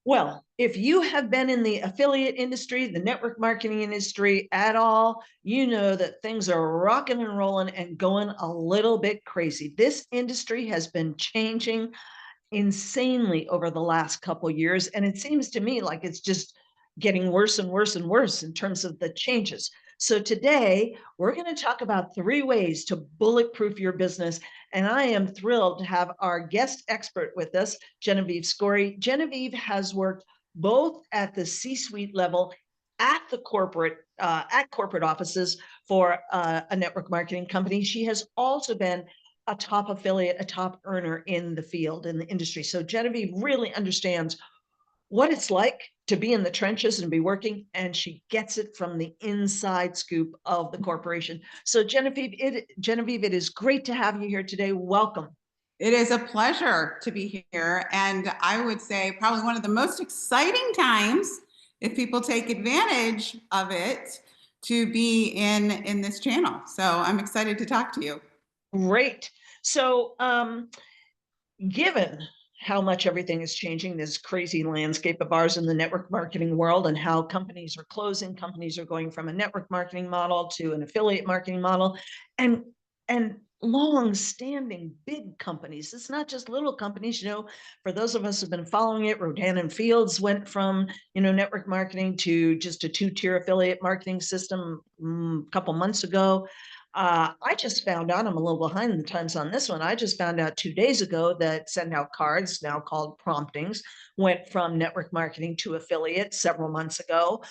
Well, if you have been in the affiliate industry, the network marketing industry at all, you know that things are rocking and rolling and going a little bit crazy. This industry has been changing insanely over the last couple of years, and it seems to me like it's just getting worse and worse and worse in terms of the changes. So today we're going to talk about 3 ways to bulletproof your business, and I am thrilled to have our guest expert with us, Genevieve Skory. Genevieve has worked both at the C-suite level at the corporate offices for a network marketing company. She has also been a top affiliate, a top earner in the field, in the industry. So Genevieve really understands what it's like to be in the trenches and be working, and she gets it from the inside scoop of the corporation. So Genevieve, it is great to have you here today. Welcome. It is a pleasure to be here, and I would say probably one of the most exciting times, if people take advantage of it, to be in this channel. So I'm excited to talk to you. Great. So given how much everything is changing, this crazy landscape of ours in the network marketing world, and how companies are closing, companies are going from a network marketing model to an affiliate marketing model, and long-standing big companies. It's not just little companies. For those of us who've been following it, Rodan and Fields went from network marketing to just a 2-tier affiliate marketing system a couple months ago. I just found out, I'm a little behind the times on this one. I just found out 2 days ago that Send Out Cards, now called Promptings, went from network marketing to affiliate several months ago.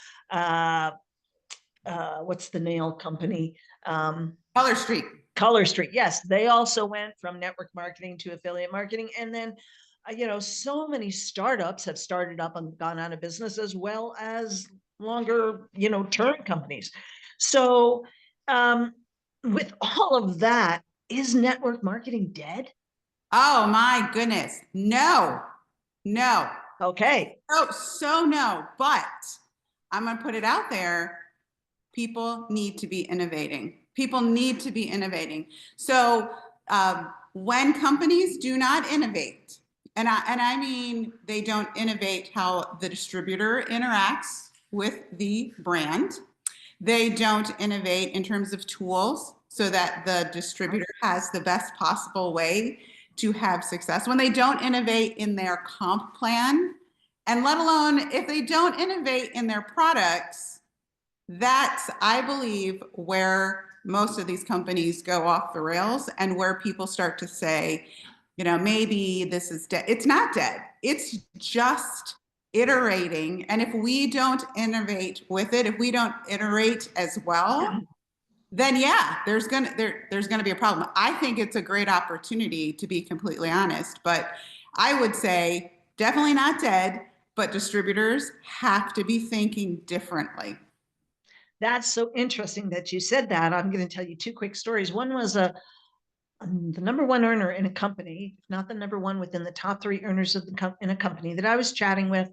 What's the nail company? Color Street. Color Street. Yes, they also went from network marketing to affiliate marketing. And then, so many startups have started up and gone out of business, as well as longer, term companies. So, with all of that, is network marketing dead? Oh my goodness. No. Okay. So no, but I'm going to put it out there. People need to be innovating. People need to be innovating. So when companies do not innovate, and I mean they don't innovate how the distributor interacts with the brand, they don't innovate in terms of tools so that the distributor has the best possible way to have success, when they don't innovate in their comp plan, and let alone if they don't innovate in their products, that's, I believe, where most of these companies go off the rails, and where people start to say, maybe this is dead. It's not dead. It's just iterating. And if we don't innovate with it, if we don't iterate as well, then yeah, there's gonna be a problem. I think it's a great opportunity, to be completely honest, but I would say definitely not dead, but distributors have to be thinking differently. That's so interesting that you said that. I'm going to tell you 2 quick stories. One was the number 1 earner in a company, if not the number 1 within the top 3 earners in a company that I was chatting with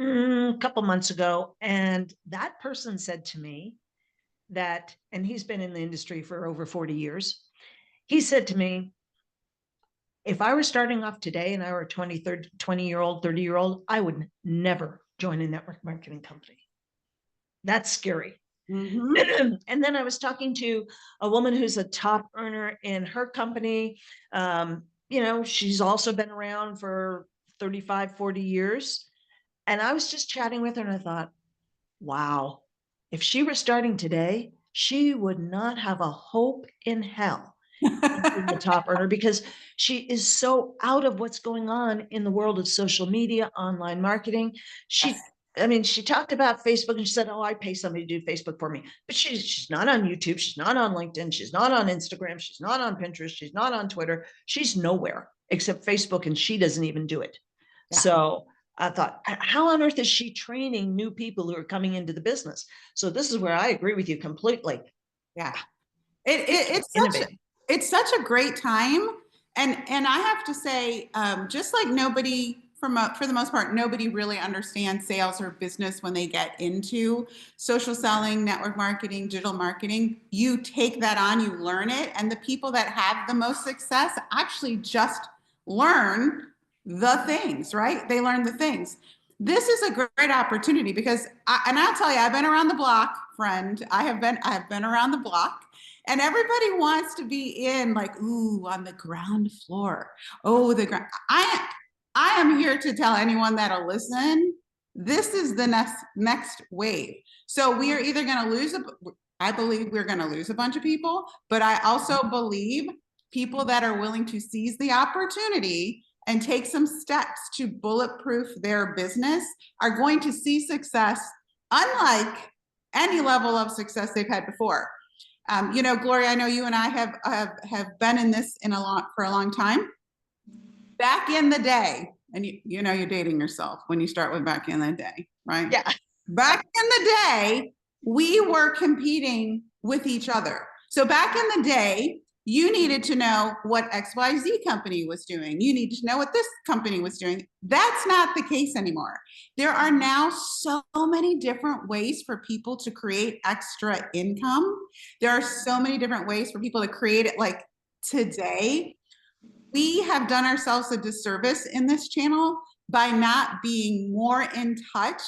a couple months ago. And that person said to me that, and he's been in the industry for over 40 years. He said to me, if I were starting off today and I were a 20-year-old, 30-year-old, I would never join a network marketing company. That's scary. Mm-hmm. And then I was talking to a woman who's a top earner in her company. She's also been around for 35, 40 years. And I was just chatting with her and I thought, wow, if she were starting today, she would not have a hope in hell in the top earner, because she is so out of what's going on in the world of social media, online marketing. She talked about Facebook and she said, oh, I pay somebody to do Facebook for me. But she's not on YouTube. She's not on LinkedIn. She's not on Instagram. She's not on Pinterest. She's not on Twitter. She's nowhere except Facebook, and she doesn't even do it. Yeah. So I thought, how on earth is she training new people who are coming into the business? So this is where I agree with you completely. Yeah. It's such a great time. And I have to say, just like nobody, for the most part, nobody really understands sales or business when they get into social selling, network marketing, digital marketing. You take that on, you learn it. And the people that have the most success actually just learn the things, right? They learn the things. this is a great opportunity because, and I'll tell you, I've been around the block, friend. I have been around the block, and everybody wants to be in like, ooh, on the ground floor. Oh, the ground. I am here to tell anyone that'll listen, this is the next wave. So we are either going to lose, I believe we're going to lose a bunch of people, but I also believe people that are willing to seize the opportunity and take some steps to bulletproof their business are going to see success unlike any level of success they've had before. You know, Gloria, I know you and I have been in this for a long time. Back in the day, and you know you're dating yourself when you start with back in the day, right? Yeah. Back in the day, we were competing with each other. So back in the day, you needed to know what XYZ company was doing. You needed to know what this company was doing. That's not the case anymore. There are now so many different ways for people to create extra income. There are so many different ways for people to create it. Like today, we have done ourselves a disservice in this channel by not being more in touch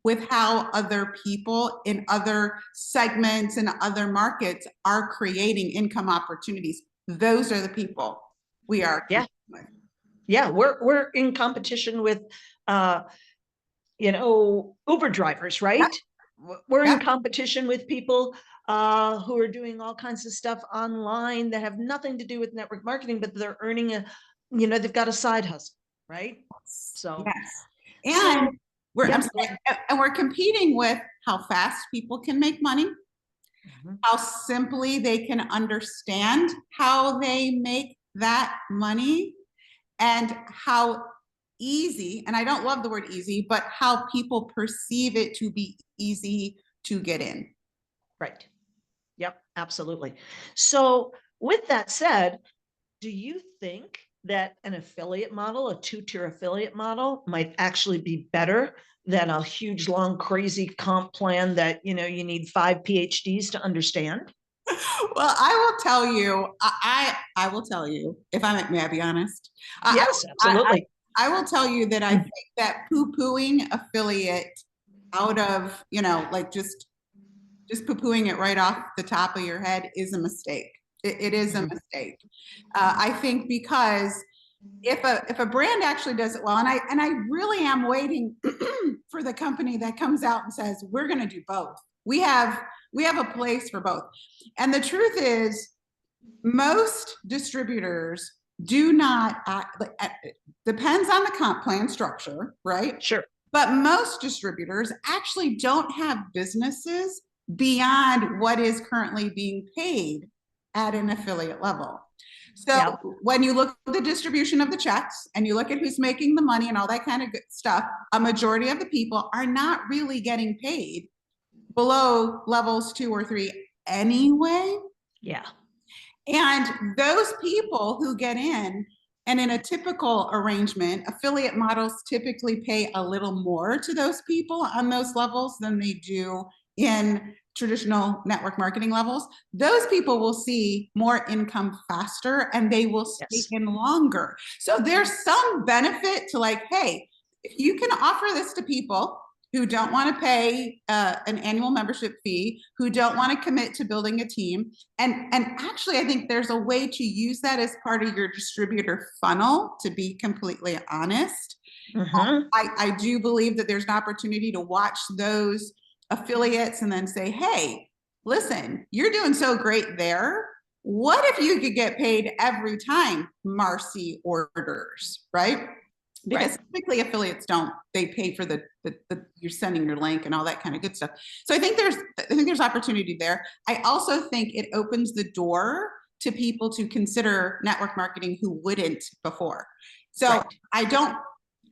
with how other people in other segments and other markets are creating income opportunities. Those are the people we are. Yeah. Yeah. We're in competition with, you know, Uber drivers, right? Yeah. We're in competition with people who are doing all kinds of stuff online that have nothing to do with network marketing, but they're earning you know, they've got a side hustle, right? So, yes. And we're competing with how fast people can make money, how simply they can understand how they make that money, and how easy, and I don't love the word easy, but how people perceive it to be easy to get in. Right. Yep, absolutely. So with that said, do you think that an affiliate model, a two-tier affiliate model, might actually be better than a huge, long, crazy comp plan that, you know, you need 5 PhDs to understand? Well, I will tell you, I will tell you, if may I be honest? Yes, absolutely. I will tell you that I think that poo-pooing affiliate out of, you know, like just poo-pooing it right off the top of your head is a mistake. It is a mistake. I think because if a brand actually does it well, and I really am waiting for the company that comes out and says, we're going to do both. We have a place for both. And the truth is, most distributors do not, depends on the comp plan structure, right? Sure. But most distributors actually don't have businesses beyond what is currently being paid at an affiliate level. So when you look at the distribution of the checks and you look at who's making the money and all that kind of good stuff, a majority of the people are not really getting paid below levels 2 or 3 anyway. Yeah. And those people who get in, and in a typical arrangement, affiliate models typically pay a little more to those people on those levels than they do in traditional network marketing levels. Those people will see more income faster and they will stay in longer. So there's some benefit to like, hey, if you can offer this to people who don't want to pay an annual membership fee, who don't want to commit to building a team. And actually, I think there's a way to use that as part of your distributor funnel, to be completely honest. I do believe that there's an opportunity to watch those affiliates and then say, hey, listen, you're doing so great there. What if you could get paid every time Marcy orders, right? Because typically affiliates don't, they pay for the you're sending your link and all that kind of good stuff. So I think there's opportunity there. I also think it opens the door to people to consider network marketing who wouldn't before. So I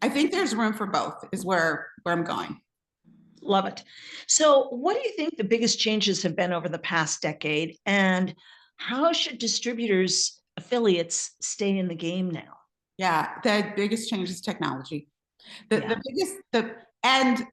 think there's room for both is where I'm going. Love it. So what do you think the biggest changes have been over the past decade, and how should distributors, affiliates stay in the game now? Yeah, the biggest change is technology. The biggest, and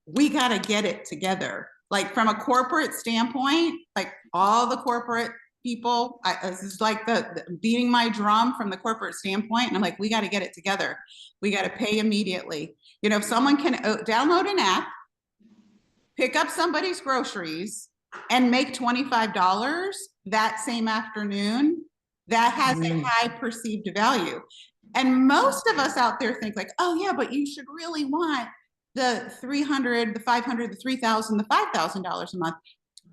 we got to get it together. Like from a corporate standpoint, like all the corporate people, this is like the beating my drum from the corporate standpoint. And I'm like, we got to get it together. We got to pay immediately. You know, if someone can download an app, pick up somebody's groceries, and make $25 that same afternoon, that has a high perceived value. And most of us out there think like, oh yeah, but you should really want the 300, the 500, the 3,000, the $5,000 a month.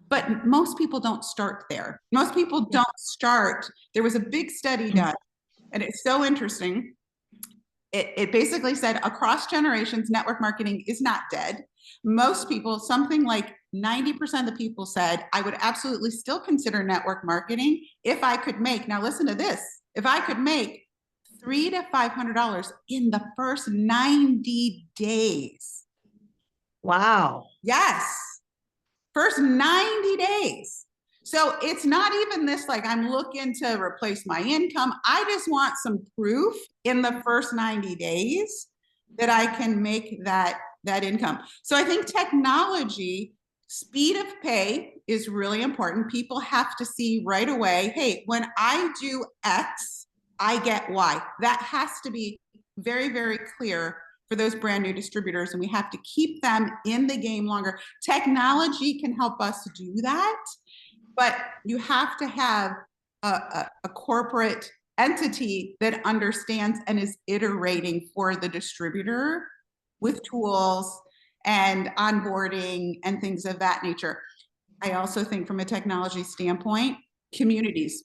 But most people don't start there. Most people don't start. There was a big study done, and it's so interesting. It basically said across generations, network marketing is not dead. Most people, something like 90% of the people said, I would absolutely still consider network marketing if I could make, now listen to this, if I could make $300 to $500 in the first 90 days. Wow. Yes. First 90 days. So it's not even this like I'm looking to replace my income. I just want some proof in the first 90 days that I can make that income. So I think technology, speed of pay is really important. People have to see right away, hey, when I do X, I get Y. That has to be very, very clear for those brand new distributors, and we have to keep them in the game longer. Technology can help us do that, but you have to have a corporate entity that understands and is iterating for the distributor with tools and onboarding and things of that nature. I also think from a technology standpoint, communities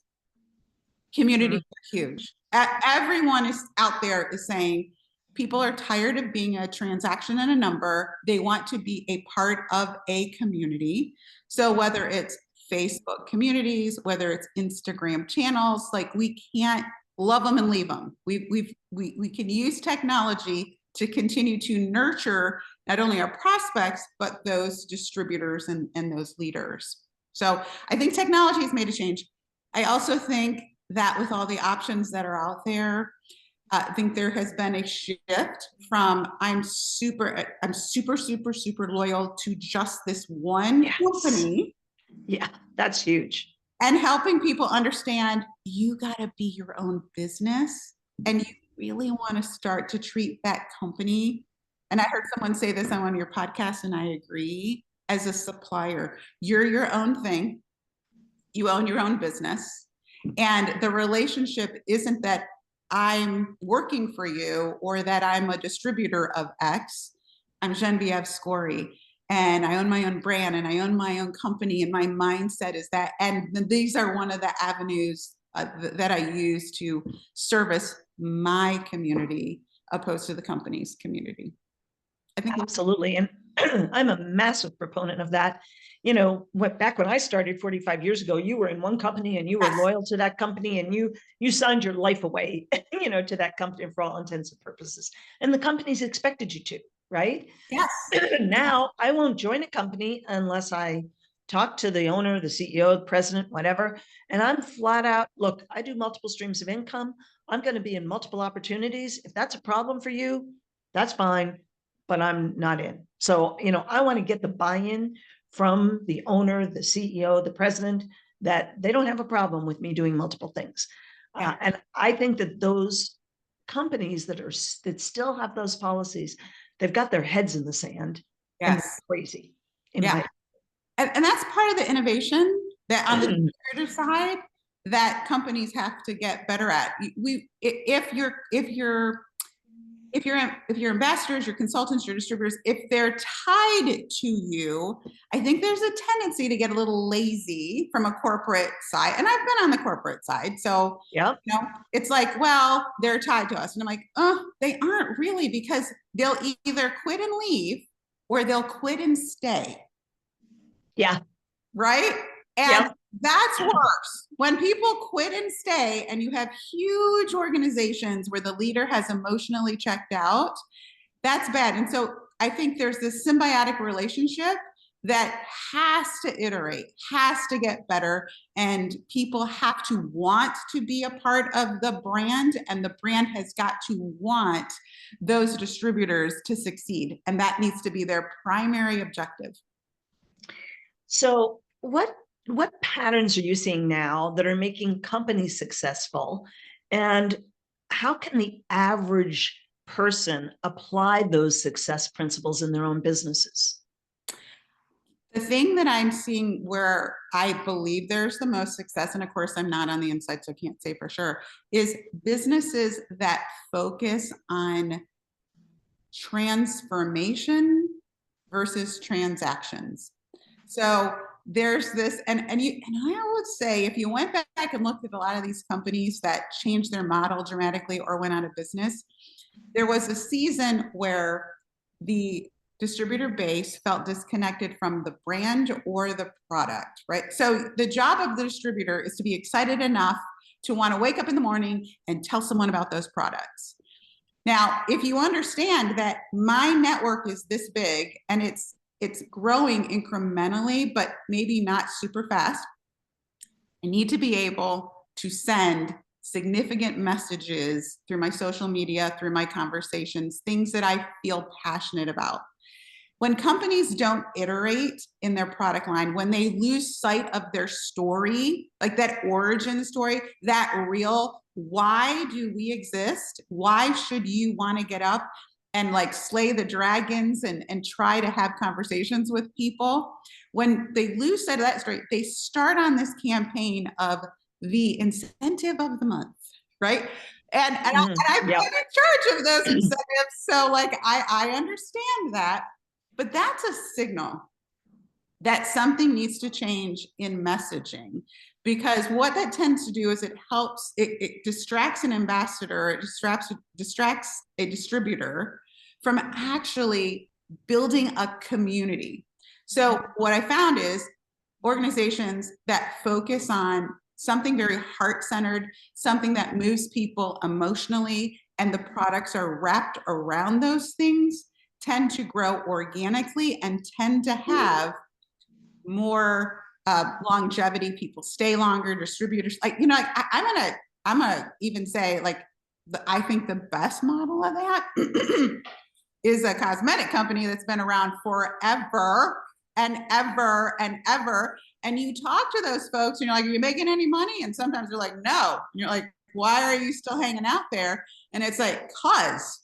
are huge. Everyone is out there is saying, people are tired of being a transaction and a number. They want to be a part of a community. So whether it's Facebook communities, whether it's Instagram channels, like we can't love them and leave them. We can use technology to continue to nurture not only our prospects, but those distributors and those leaders. So I think technology has made a change. I also think that with all the options that are out there, I think there has been a shift from I'm super loyal to just this one company. Yeah, that's huge. And helping people understand you got to be your own business and you really want to start to treat that company. And I heard someone say this on one of your podcasts, and I agree, as a supplier. You're your own thing. You own your own business. And the relationship isn't that I'm working for you or that I'm a distributor of X. I'm Genevieve Skory, and I own my own brand and I own my own company, and my mindset is that. And these are one of the avenues that I use to service my community opposed to the company's community. I think absolutely. And I'm a massive proponent of that. You know, back when I started 45 years ago, you were in one company and you were loyal to that company, and you signed your life away, you know, to that company for all intents and purposes. And the companies expected you to, right? Yes. Now I won't join a company unless I talk to the owner, the CEO, the president, whatever. And I'm flat out, look, I do multiple streams of income. I'm going to be in multiple opportunities. If that's a problem for you, that's fine, but I'm not in. So, you know, I want to get the buy-in from the owner, the CEO, the president, that they don't have a problem with me doing multiple things. And I think that those companies that still have those policies, they've got their heads in the sand. And they're crazy. And that's part of the innovation that on the distributor side that companies have to get better at. If your ambassadors, your consultants, your distributors, if they're tied to you, I think there's a tendency to get a little lazy from a corporate side. And I've been on the corporate side. So, you know, it's like, well, they're tied to us. And I'm like, oh, they aren't really, because they'll either quit and leave or they'll quit and stay. Yeah. Right? And that's worse. When people quit and stay, and you have huge organizations where the leader has emotionally checked out, that's bad. And so I think there's this symbiotic relationship that has to iterate, has to get better, and people have to want to be a part of the brand, and the brand has got to want those distributors to succeed. And that needs to be their primary objective. So what what patterns are you seeing now that are making companies successful? And how can the average person apply those success principles in their own businesses? The thing that I'm seeing where I believe there's the most success, and of course I'm not on the inside, so I can't say for sure, is businesses that focus on transformation versus transactions. So there's this, and I would say if you went back and looked at a lot of these companies that changed their model dramatically or went out of business, there was a season where the distributor base felt disconnected from the brand or the product, right? So the job of the distributor is to be excited enough to want to wake up in the morning and tell someone about those products. Now, if you understand that my network is this big and it's growing incrementally, but maybe not super fast, I need to be able to send significant messages through my social media, through my conversations, things that I feel passionate about. When companies don't iterate in their product line, when they lose sight of their story, like that origin story, that real, why do we exist? Why should you want to get up and like slay the dragons and try to have conversations with people? When they lose sight of that story, they start on this campaign of the incentive of the month, right? I've been Yep. in charge of those incentives. So like I understand that, but that's a signal that something needs to change in messaging, because what that tends to do is it distracts an ambassador, it distracts a distributor from actually building a community. So what I found is organizations that focus on something very heart-centered, something that moves people emotionally, and the products are wrapped around those things, tend to grow organically and tend to have more longevity. People stay longer. Distributors, like I'm gonna even say like I think the best model of that is a cosmetic company that's been around forever and ever and ever. And you talk to those folks and you're like, are you making any money? And sometimes they're like, no. And you're like, why are you still hanging out there? And it's like, cause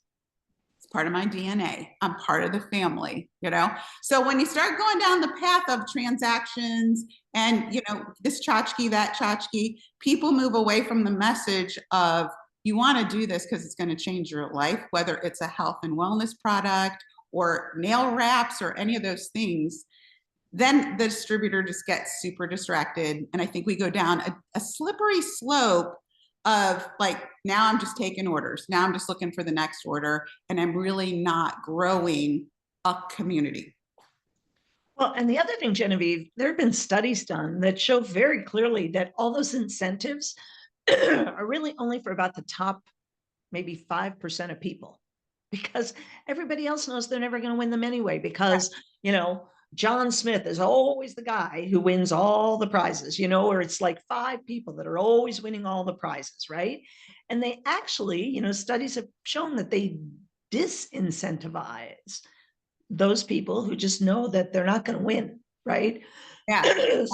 it's part of my DNA. I'm part of the family, you know? So when you start going down the path of transactions and, you know, this tchotchke, that tchotchke, people move away from the message of you want to do this because it's going to change your life, whether it's a health and wellness product or nail wraps or any of those things. Then the distributor just gets super distracted. And I think we go down a slippery slope of like, now I'm just taking orders. Now I'm just looking for the next order. And I'm really not growing a community. Well, and the other thing, Genevieve, there have been studies done that show very clearly that all those incentives are really only for about the top, maybe 5% of people, because everybody else knows they're never going to win them anyway, because, you know, John Smith is always the guy who wins all the prizes, you know, or it's like 5 people that are always winning all the prizes, right? And they actually, you know, studies have shown that they disincentivize those people who just know that they're not going to win, right? Yeah.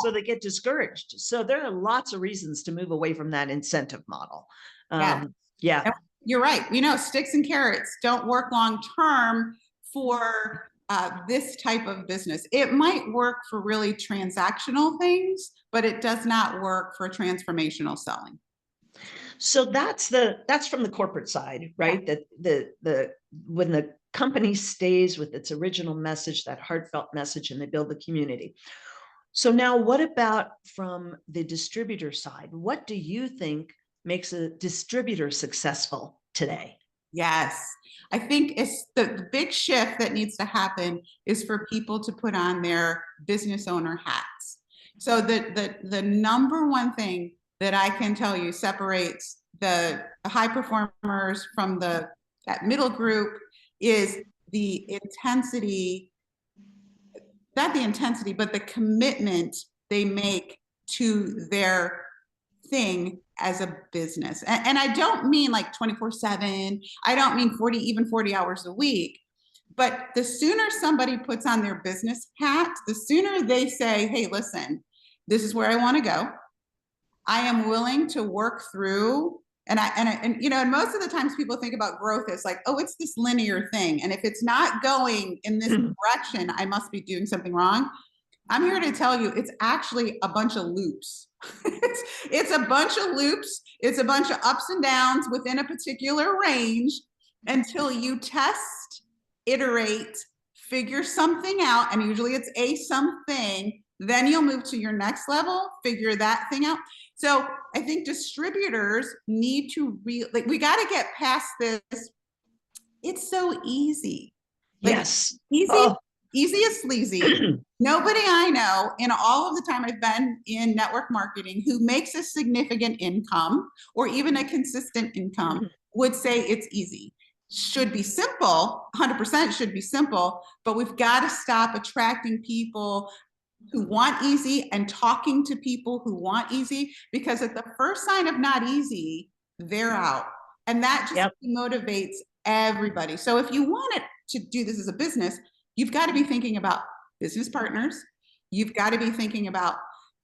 So they get discouraged. So there are lots of reasons to move away from that incentive model. Yeah. Yeah. You're right. You know, sticks and carrots don't work long term for this type of business. It might work for really transactional things, but it does not work for transformational selling. So that's from the corporate side, right? That the when the company stays with its original message, that heartfelt message, and they build the community. So now what about from the distributor side? What do you think makes a distributor successful today? Yes. I think it's the big shift that needs to happen is for people to put on their business owner hats. So the number one thing that I can tell you separates the high performers from that middle group is the intensity, not the intensity, but the commitment they make to their thing as a business. And I don't mean like 24/7. I don't mean 40 hours a week. But the sooner somebody puts on their business hat, the sooner they say, hey, listen, this is where I want to go. I am willing to work through, and most of the times people think about growth as like, oh, it's this linear thing. And if it's not going in this direction, I must be doing something wrong. I'm here to tell you, it's actually a bunch of loops. it's a bunch of loops. It's a bunch of ups and downs within a particular range until you test, iterate, figure something out. And usually it's a something. Then you'll move to your next level, figure that thing out. So I think distributors need to we got to get past this. It's so easy. Yes. Easy as sleazy. Nobody I know in all of the time I've been in network marketing who makes a significant income or even a consistent income would say it's easy. Should be simple, 100% should be simple, but we've got to stop attracting people who want easy and talking to people who want easy, because at the first sign of not easy, they're out. And that just motivates everybody. So if you want to do this as a business, you've got to be thinking about business partners. You've got to be thinking about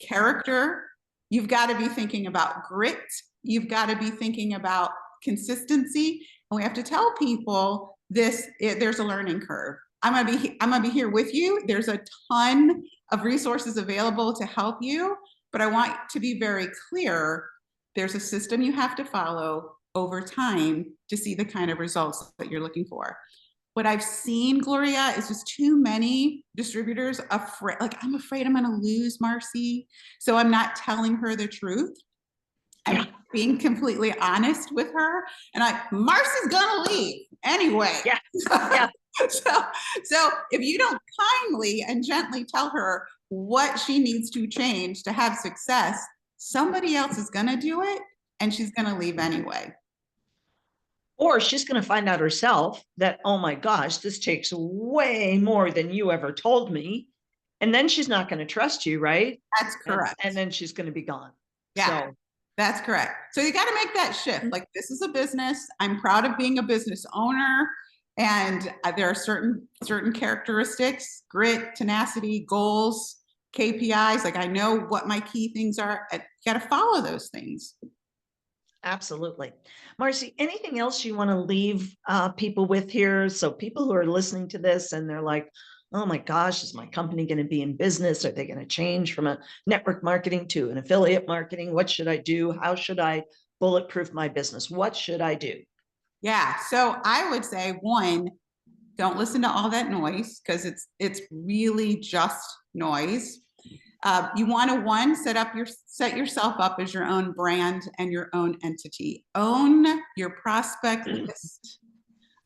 character. You've got to be thinking about grit. You've got to be thinking about consistency. And we have to tell people there's a learning curve. I'm gonna be here with you. There's a ton of resources available to help you, but I want to be very clear. There's a system you have to follow over time to see the kind of results that you're looking for. What I've seen, Gloria, is just too many distributors afraid, like, I'm afraid I'm gonna lose Marcy, so I'm not telling her the truth. I'm being completely honest with her, and Marcy's gonna leave anyway. So if you don't kindly and gently tell her what she needs to change to have success, somebody else is gonna do it, and she's gonna leave anyway. Or she's going to find out herself that, oh my gosh, this takes way more than you ever told me. And then she's not going to trust you, right? That's correct. And then she's going to be gone. Yeah, so that's correct. So you got to make that shift. Like, this is a business. I'm proud of being a business owner. And there are certain characteristics, grit, tenacity, goals, KPIs. Like, I know what my key things are. You got to follow those things. Absolutely. Marcy, anything else you want to leave people with here? So people who are listening to this and they're like, oh my gosh, is my company going to be in business? Are they going to change from a network marketing to an affiliate marketing? What should I do? How should I bulletproof my business? What should I do? Yeah. So I would say, one, don't listen to all that noise, because it's really just noise. You want to set yourself up as your own brand and your own entity. Own your prospect list.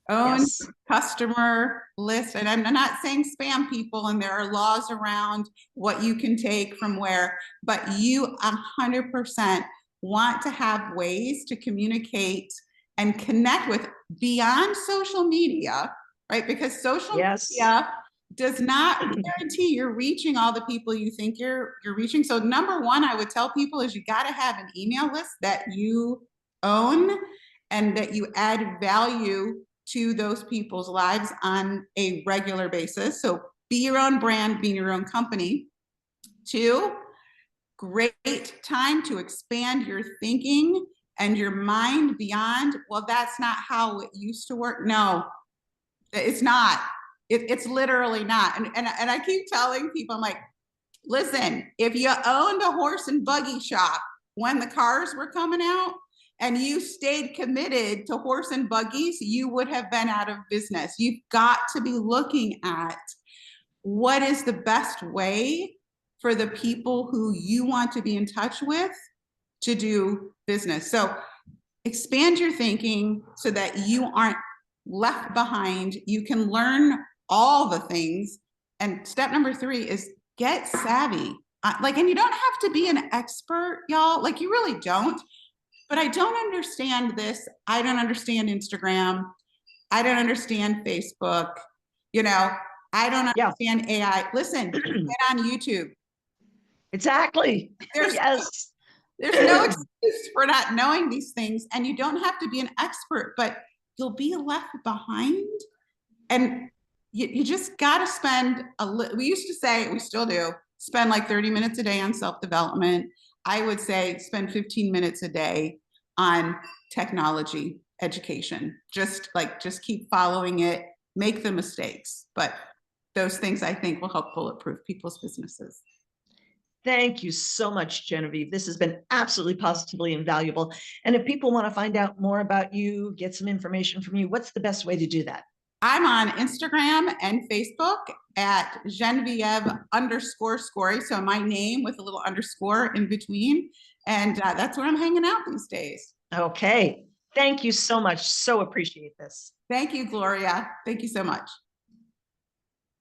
Own customer list. And I'm not saying spam people, and there are laws around what you can take from where, but you 100% want to have ways to communicate and connect with beyond social media, right? Because social media does not guarantee you're reaching all the people you think you're reaching. So number one, I would tell people, is you got to have an email list that you own and that you add value to those people's lives on a regular basis. So be your own brand, be your own company. Two, great time to expand your thinking and your mind beyond, well, that's not how it used to work. No, it's not. It's literally not. And I keep telling people, I'm like, listen, if you owned a horse and buggy shop when the cars were coming out and you stayed committed to horse and buggies, you would have been out of business. You've got to be looking at what is the best way for the people who you want to be in touch with to do business. So expand your thinking so that you aren't left behind. You can learn all the things. And step number 3 is get savvy. And you don't have to be an expert, y'all. Like, you really don't. But I don't understand this. I don't understand Instagram. I don't understand Facebook. I don't understand AI. Listen, get on YouTube. Exactly. There's no excuse for not knowing these things. And you don't have to be an expert, but you'll be left behind. And you just got to spend we used to say, we still do, spend like 30 minutes a day on self-development. I would say spend 15 minutes a day on technology education. Just keep following it, make the mistakes. But those things I think will help bulletproof people's businesses. Thank you so much, Genevieve. This has been absolutely positively invaluable. And if people want to find out more about you, get some information from you, what's the best way to do that? I'm on Instagram and Facebook at Genevieve_Skory. So my name with a little underscore in between. And that's where I'm hanging out these days. Okay. Thank you so much. So appreciate this. Thank you, Gloria. Thank you so much.